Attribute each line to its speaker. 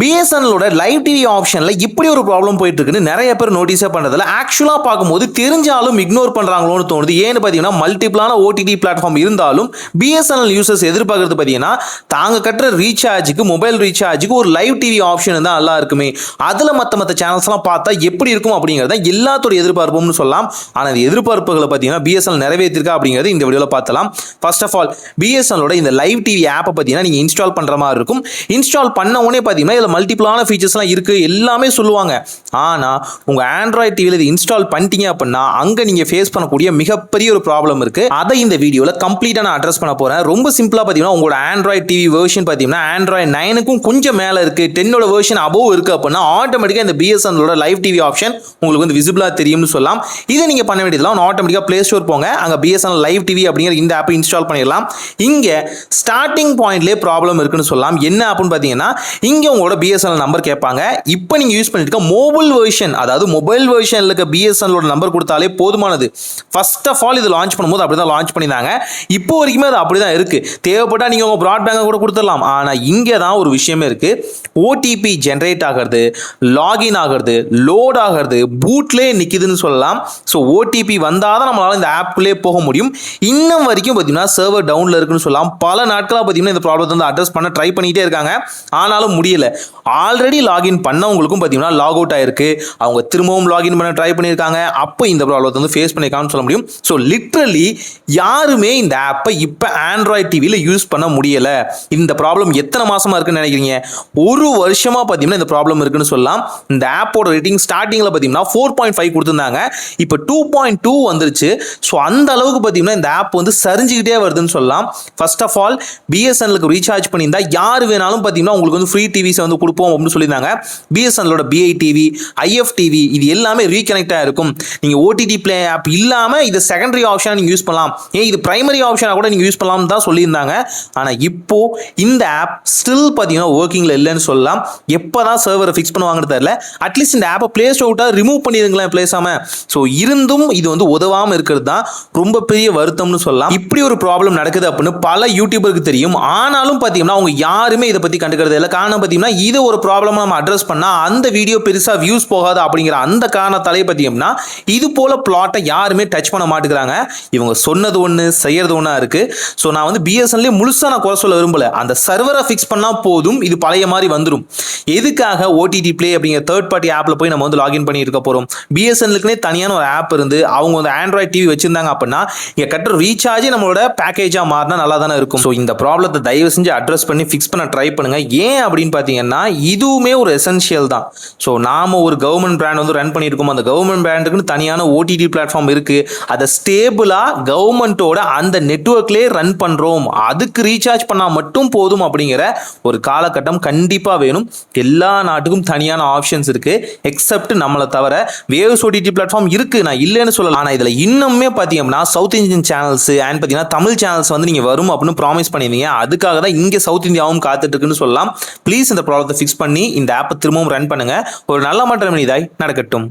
Speaker 1: பிஎஸ்என்எலோட live TV ஆப்ஷன்ல இப்படி ஒரு ப்ராப்ளம் போயிட்டு இருக்குன்னு நிறைய பேர் நோட்டீஸே பண்றதுல ஆக்சுவலா பார்க்கும்போது தெரிஞ்சாலும் இக்னோர் பண்றாங்களோன்னு தோணுது. ஏன்னு பார்த்தீங்கன்னா மல்டிபிளான ஓடிடி பிளாட்ஃபார்ம் இருந்தாலும் பிஎஸ்என்எல் யூசர்ஸ் எதிர்பார்க்கறது பார்த்தீங்கன்னா தாங்க கட்டுற ரீசார்ஜுக்கு மொபைல் ரீசார்ஜுக்கு ஒரு லைவ் டிவி ஆப்ஷன் தான் நல்லா இருக்குமே, அதுல மற்ற சேனல்ஸ்லாம் பார்த்தா எப்படி இருக்கும் அப்படிங்கிறத எல்லாத்தோட எதிர்பார்ப்பும்னு சொல்லலாம். ஆனால் இந்த எதிர்பார்ப்புகளை பார்த்தீங்கன்னா பிஎஸ்என்எல் நிறைவேற்றிருக்கா அப்படிங்கிறது இந்த வீடியோவில் பார்த்தலாம். ஃபர்ஸ்ட் ஆஃப் ஆல் பிஎஸ்என்எலோட இந்த லைவ் டிவி ஆப்பை பார்த்தீங்கன்னா நீங்க இன்ஸ்டால் பண்ற மாதிரி இருக்கும். இன்ஸ்டால் பண்ண உடனே பார்த்தீங்கன்னா மல்டிபிளான ஃபீச்சர்ஸ்லாம் இருக்கு எல்லாமே சொல்லுவாங்க. ஆனா உங்க ஆண்ட்ராய்டு டிவில இது இன்ஸ்டால் பண்ணிட்டீங்க அப்படின்னா அங்க நீங்க ஃபேஸ் பண்ணக்கூடிய மிகப்பெரிய ஒரு ப்ராப்ளம் இருக்கு. அதை இந்த வீடியோல கம்ப்ளீட்டா நான் அட்ரஸ் பண்ண போறேன். ரொம்ப சிம்பிளா பாத்தீங்கன்னா உங்களோட ஆண்ட்ராய்டு டிவி வெர்ஷன் பாத்தீங்கன்னா ஆண்ட்ராய்டு 9க்கும் கொஞ்சம் மேல இருக்கு, 10ஓட வெர்ஷன் அபோவ் இருக்கு அப்படின்னா ஆட்டோமேட்டிக்கா இந்த பிஎஸ்என்எலோட லைவ் டிவி ஆப்ஷன் உங்களுக்கு வந்து விசிபிளா தெரியும்னு சொல்லலாம். இதை நீங்க பண்ண வேண்டியதுல ஆட்டோமேட்டிக்கா பிளே ஸ்டோர் போங்க, அங்க பிஎஸ்என்எல் லைவ் டிவி அப்படிங்கிற இந்த ஆப்பை இன்ஸ்டால் பண்ணிடலாம். இங்க ஸ்டார்டிங் பாயிண்ட்லேயே ப்ராப்ளம் இருக்குன்னு சொல்லலாம். என்ன ஆப்னு பாத்தீங்கன்னா இங்க உங்களோட பிஎஸ்என்எல் நம்பர் கேட்பாங்க. இப்போ நீங்க யூஸ் பண்ணிட்டு இருக்க மொபைல் வெர்ஷன், அதாவது மொபைல் வெர்ஷன்ல இருக்க பிஎஸ்என்எலோட நம்பர் கொடுத்தாலே போதுமானது. ஃபர்ஸ்ட் ஆஃப் ஆல் இது லான்ச் பண்ணும்போது அப்படிதான் லான்ச் பண்ணிருந்தாங்க. இப்போ வரைக்குமே அது அப்படிதான் இருக்கு. தேவைப்பட்டா நீங்க உங்க பிராட்பேங்க கூட கொடுத்துடலாம். ஆனா இங்க தான் ஒரு விஷயமே இருக்கு. ஓடிபி ஜெனரேட் ஆகிறது, லாகின் ஆகிறது, லோட் ஆகிறது பூட்லேயே நிக்குதுன்னு சொல்லலாம். ஸோ ஓடிபி வந்தாதான் நம்மளால இந்த ஆப்குள்ளே போக முடியும். இன்னும் வரைக்கும் பார்த்தீங்கன்னா சர்வர் டவுன்ல இருக்குன்னு சொல்லலாம். பல நாட்களாக பார்த்தீங்கன்னா இந்த ப்ராப்ளத்தை வந்து அட்ரஸ் பண்ண ட்ரை பண்ணிட்டே இருக்காங்க, ஆனாலும் முடியல. ஆல்ரெடி லாகின் பண்ணவங்களுக்கும் பார்த்தீங்கன்னா லாக் அவுட் ஆயிருக்கு, அவங்க திரும்பவும் லாகின் பண்ண ட்ரை பண்ணியிருக்காங்க. அப்போ இந்த ப்ராப்ளத்தை வந்து ஃபேஸ் பண்ணியிருக்காங்கன்னு சொல்ல முடியும். ஸோ லிட்ரலி யாருமே இந்த ஆப்பை இப்போ ஆண்ட்ராய்டு டிவியில் யூஸ் பண்ண முடியல. இந்த ப்ராப்ளம் எத்தனை மாசமா இருக்குன்னு நினைக்கிறீங்க? ஒரு வருஷமா பார்த்தீங்கன்னா இந்த ப்ராப்ளம் இருக்குன்னு சொல்லலாம். இந்த ஆப்போட ரேட்டிங் ஸ்டார்டிங்ல பார்த்தீங்கன்னா 4.5 கொடுத்துருந்தாங்க, இப்போ 2.2 வந்துருச்சு. ஸோ அந்த அளவுக்கு பார்த்தீங்கன்னா இந்த ஆப் வந்து சரிஞ்சுக்கிட்டே வருதுன்னு சொல்லலாம். ஃபர்ஸ்ட் ஆஃப் ஆல் பிஎஸ்என்எலுக்கு ரீசார்ஜ் பண்ணியிருந்தா யார் வேணாலும் பார்த்தீங்கன்னா உங்களுக்கு வந்து ஃப்ரீ டிவிஸ் வந்து கொடுப்போம் அப்படின்னு சொல்லியிருந்தாங்க. பிஎஸ்என்எலோட பிஐ டிவி, ஐஎஃப் டிவி இது எல்லாமே ரீகனெக்டாக இருக்கும். நீங்கள் ஓடிடி பிளே ஆப் இல்லாமல் இதை செகண்டரி ஆப்ஷனாக நீங்கள் யூஸ் பண்ணலாம், ஏன் இது பிரைமரி ஆப்ஷனாக கூட நீங்கள் யூஸ் பண்ணலாம் தான் சொல்லியிருந்தாங்க. ஆனால் இப்போ இந்த ஆப் ஸ்டில் பார்த்தீங்கன்னா ஒர்க்கிங்கில் இல்லைன்னு சொல்லலாம். எப்போ தான் சர்வரை ஃபிக்ஸ் பண்ணுவாங்கன்னு தெரியல. அட்லீஸ்ட் இந்த ஆப்பை பிளே ஸ்டோர்ட்டாக ரிமூவ் பண்ணிடுங்களேன் பிளேஸாமல். ஸோ இருந்தும் இது வந்து உதவாமல் இருக்கிறது தான் ரொம்ப பெரிய வருத்தம்னு சொல்லலாம். இப்படி ஒரு ப்ராப்ளம் நடக்குது அப்படின்னு பல யூடியூபருக்கு தெரியும், ஆனாலும் பார்த்தீங்கன்னா அவங்க யாருமே இதை பற்றி கண்டுக்கிறது இல்லை. காரணம் பார்த்தீங்கன்னா இது ஒரு ப்ராப்ளம் நம்ம அட்ரஸ் பண்ணா அந்த வீடியோ பெருசா வியூஸ் போகாது அப்படிங்கிற அந்த காரணத்தாலே பார்த்தீங்கன்னா இது போல பிளாட்டை யாருமே டச் பண்ண மாட்டேங்கிறாங்க. இவங்க சொன்னது ஒன்று செய்யறது ஒன்றா இருக்கு. ஸோ நான் வந்து பிஎஸ்என்எல்லே முழுசா நான் குறை சொல்ல விரும்பல. அந்த சர்வரை ஃபிக்ஸ் பண்ணா போதும், இது பழைய மாதிரி வந்துடும். எதுக்காக ஓடிடி பிளே அப்படிங்கிற தேர்ட் பார்ட்டி ஆப்ல போய் நம்ம வந்து லாகின் பண்ணி இருக்க போறோம்? பிஎஸ்என்எலுக்குனே தனியான ஒரு ஆப் இருந்து அவங்க வந்து ஆண்ட்ராய்டு டிவி வச்சிருந்தாங்க அப்படின்னா இங்க கட்டுற ரீசார்ஜே நம்மளோட பேக்கேஜா மாறினா நல்லா தானே இருக்கும். ஸோ இந்த ப்ராப்ளத்தை தயவு செஞ்சு அட்ரஸ் பண்ணி ஃபிக்ஸ் பண்ண ட்ரை பண்ணுங்க. ஏன் அப்படின்னு பார்த்தீங்கன்னா இதுவுமே ஒரு எசென்ஷியல் தான். ஸோ நாம ஒரு கவர்மெண்ட் பிராண்ட் வந்து ரன் பண்ணியிருக்கோம், அந்த கவர்மெண்ட் பிராண்டுக்குன்னு தனியான ஓடிடி பிளாட்ஃபார்ம் இருக்கு, அதை ஸ்டேபிளா கவர்மெண்ட்டோட அந்த நெட்வொர்க்லேயே ரன் பண்றோம், அதுக்கு ரீசார்ஜ் பண்ணா மட்டும் போதும் அப்படிங்கிற ஒரு காலகட்டம் கண்டிப்பா வேணும். எல்லா நாட்டுக்கும் தனியான ஆப்ஷன்ஸ் இருக்கு, எக்ஸப்ட் நம்மளை தவிர. வேவ்ஸ் ஓடிடி பிளாட்ஃபார்ம் இருக்கு, நான் இல்லைன்னு சொல்லலாம். ஆனால் இதுல இன்னுமே பார்த்தீங்கன்னா சவுத் இந்தியன் சேனல்ஸ் அண்ட் பார்த்தீங்கன்னா தமிழ் சேனல்ஸ் வந்து நீங்க வரும் அப்படின்னு ப்ராமிஸ் பண்ணிருந்தீங்க. அதுக்காக தான் இங்கே சவுத் இந்தியாவும் காத்துட்டு இருக்குன்னு சொல்லலாம். ப்ளீஸ் இந்த ப்ராப்ளத்தை ஃபிக்ஸ் பண்ணி இந்த ஆப்பை திரும்பவும் ரன் பண்ணுங்க. ஒரு நல்ல மாற்றம் இதாய் நடக்கட்டும்.